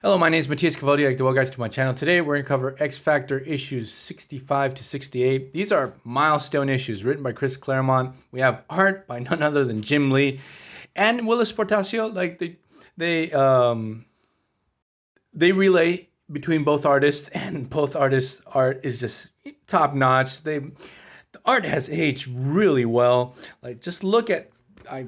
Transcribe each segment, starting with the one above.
Hello, my name is Matthias Cavodi. Welcome guys to my channel. Today we're going to cover X Factor issues 65 to 68. These are milestone issues written by Chris Claremont. We have art by none other than Jim Lee and Willis Portacio. They relay between both artists, and both artists' art is just top notch. The art has aged really well. Like, just look at, I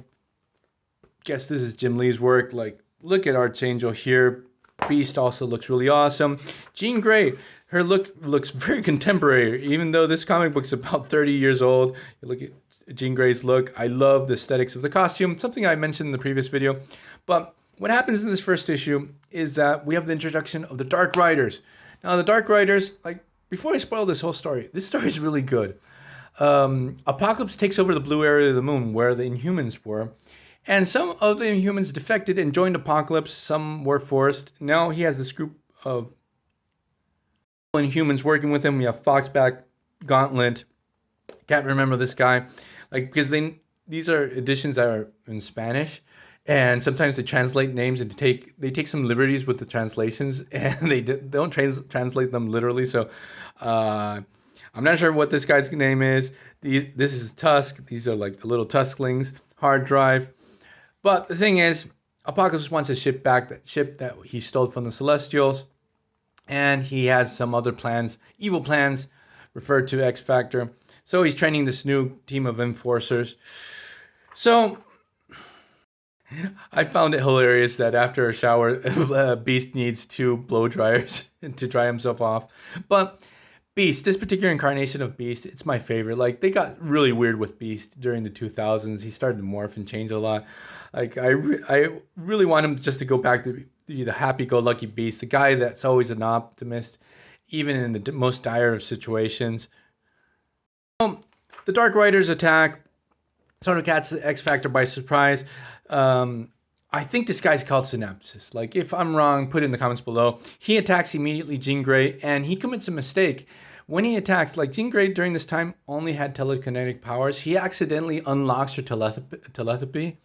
guess this is Jim Lee's work. Like, look at Archangel here. Beast also looks really awesome. Jean Grey, her look looks very contemporary, even though this comic book's about 30 years old. You look at Jean Grey's look. I love the aesthetics of the costume, something I mentioned in the previous video. But what happens in this first issue is that we have the introduction of the Dark Riders. Now, the Dark Riders, like, before I spoil this whole story, this story is really good. Apocalypse takes over the blue area of the moon where the Inhumans were. And some of the Inhumans defected and joined Apocalypse. Some were forced. Now he has this group of Inhumans working with him. We have Foxback, Gauntlet. Can't remember this guy, like, because these are editions that are in Spanish, and sometimes they translate names and they take some liberties with the translations, and they don't translate them literally. So I'm not sure what this guy's name is. This is Tusk. These are like the little Tusklings. Hard Drive. But the thing is, Apocalypse wants his ship back, that ship that he stole from the Celestials. And he has some other plans, evil plans, referred to X Factor. So he's training this new team of enforcers. So I found it hilarious that after a shower, Beast needs 2 blow dryers to dry himself off. But Beast, this particular incarnation of Beast, it's my favorite. Like, they got really weird with Beast during the 2000s. He started to morph and change a lot. Like, I really want him just to go back to be the happy-go-lucky Beast, the guy that's always an optimist, even in the most dire of situations. The Dark Riders attack, sort of catch the X Factor by surprise. I think this guy's called Synapsis. Like, if I'm wrong, put it in the comments below. He attacks immediately Jean Grey, and he commits a mistake. When he attacks, like, Jean Grey during this time only had telekinetic powers. He accidentally unlocks her telepathy.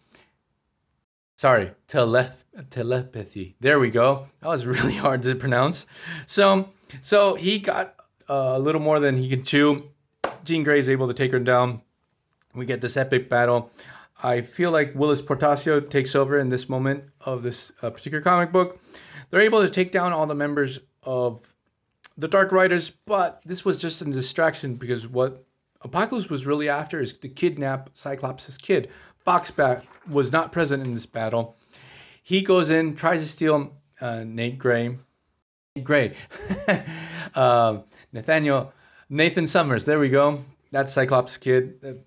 Sorry, telepathy. There we go. That was really hard to pronounce. So he got a little more than he could chew. Jean Grey is able to take her down. We get this epic battle. I feel like Willis Portacio takes over in this moment of this particular comic book. They're able to take down all the members of the Dark Riders, but this was just a distraction because what Apocalypse was really after is to kidnap Cyclops' kid. Foxback was not present in this battle. He goes in, tries to steal Nathan Summers. There we go. That's Cyclops' kid.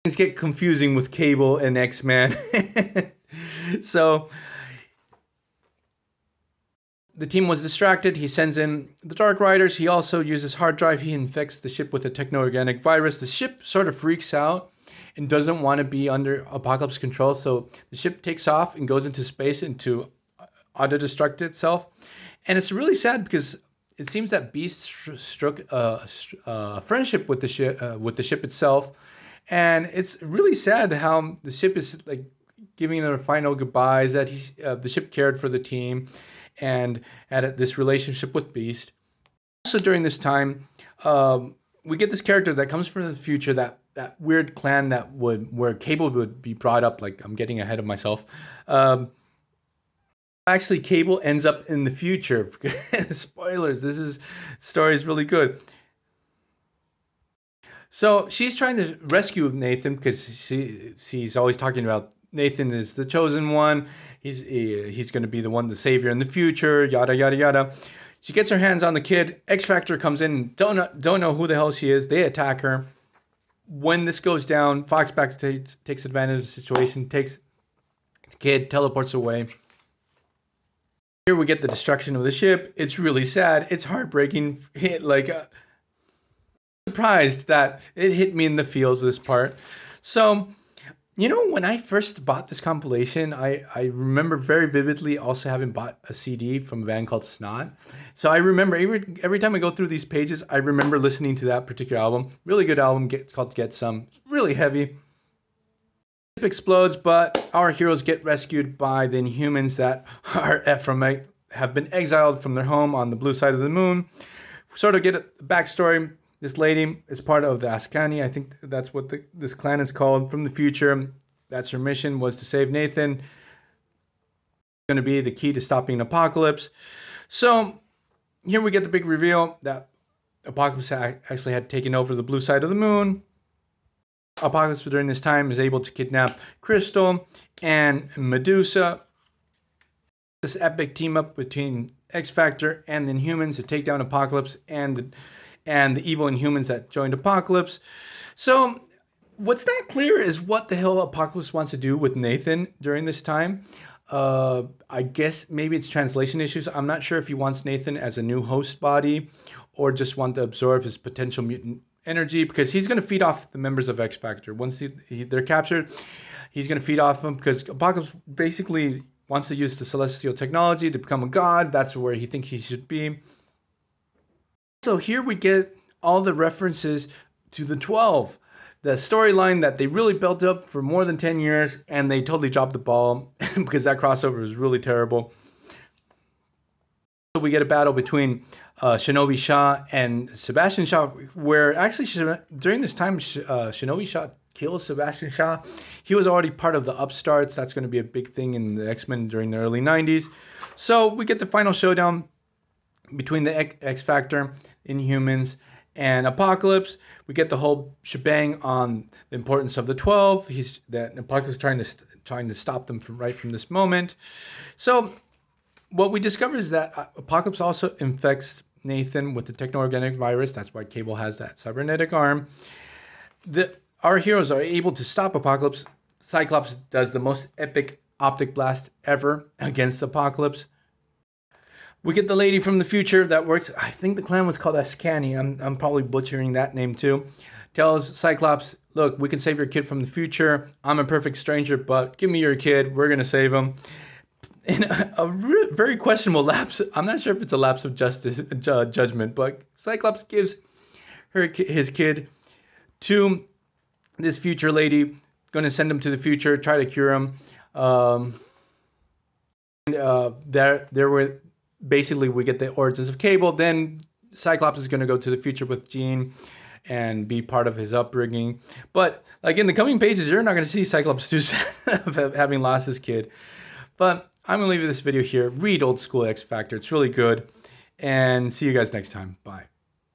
Things get confusing with Cable and X-Men. So the team was distracted. He sends in the Dark Riders. He also uses Hard Drive. He infects the ship with a techno-organic virus. The ship sort of freaks out and doesn't want to be under Apocalypse control. So the ship takes off and goes into space and to auto-destruct itself. And it's really sad because it seems that Beast struck a friendship with the ship itself. And it's really sad how the ship is like giving their final goodbyes, that the ship cared for the team and had this relationship with Beast. Also during this time, we get this character that comes from the future, that weird clan where Cable would be brought up. Like, I'm getting ahead of myself. Actually, Cable ends up in the future. Spoilers, this story is really good. So she's trying to rescue Nathan because she's always talking about Nathan is the chosen one. He's going to be the one, the savior in the future. Yada yada yada. She gets her hands on the kid. X Factor comes in. Don't know who the hell she is. They attack her. When this goes down, Foxback takes advantage of the situation. Takes the kid, teleports away. Here we get the destruction of the ship. It's really sad. It's heartbreaking. Surprised that it hit me in the feels, this part. So, you know, when I first bought this compilation, I remember very vividly also having bought a CD from a band called Snot. So I remember every time I go through these pages, I remember listening to that particular album. Really good album, called Get Some. Really heavy. Ship explodes, but our heroes get rescued by the Inhumans that have been exiled from their home on the blue side of the moon. Sort of get a backstory. This lady is part of the Askani. I think that's what this clan is called from the future. That's her mission, was to save Nathan. Going to be the key to stopping an apocalypse. So here we get the big reveal that Apocalypse actually had taken over the blue side of the moon. Apocalypse during this time is able to kidnap Crystal and Medusa. This epic team up between X Factor and the Inhumans to take down Apocalypse and the evil Inhumans that joined Apocalypse. So what's not clear is what the hell Apocalypse wants to do with Nathan during this time. I guess maybe it's translation issues. I'm not sure if he wants Nathan as a new host body or just want to absorb his potential mutant energy, because he's going to feed off the members of X Factor. Once they're captured, he's going to feed off them, because Apocalypse basically wants to use the celestial technology to become a god. That's where he thinks he should be. So here we get all the references to the 12. The storyline that they really built up for more than 10 years, and they totally dropped the ball because that crossover was really terrible. So we get a battle between Shinobi Shah and Sebastian Shaw, where actually during this time, Shinobi Shah kills Sebastian Shaw. He was already part of the Upstarts. That's going to be a big thing in the X-Men during the early 90s. So we get the final showdown between the X Factor, Inhumans, and Apocalypse. We get the whole shebang on the importance of the 12. Apocalypse is trying to stop them from this moment. So what we discover is that Apocalypse also infects Nathan with the techno-organic virus. That's why Cable has that cybernetic arm. Our heroes are able to stop Apocalypse. Cyclops does the most epic optic blast ever against Apocalypse. We get the lady from the future that works. I think the clan was called Askani. I'm probably butchering that name too. Tells Cyclops, look, we can save your kid from the future. I'm a perfect stranger, but give me your kid. We're going to save him. In a very questionable lapse. I'm not sure if it's a lapse of judgment, but Cyclops gives his kid to this future lady. Going to send him to the future, try to cure him. There were... Basically, we get the origins of Cable. Then Cyclops is going to go to the future with Jean and be part of his upbringing. But like in the coming pages, you're not going to see Cyclops too sad of having lost his kid. But I'm going to leave this video here. Read Old School X Factor. It's really good. And see you guys next time. Bye.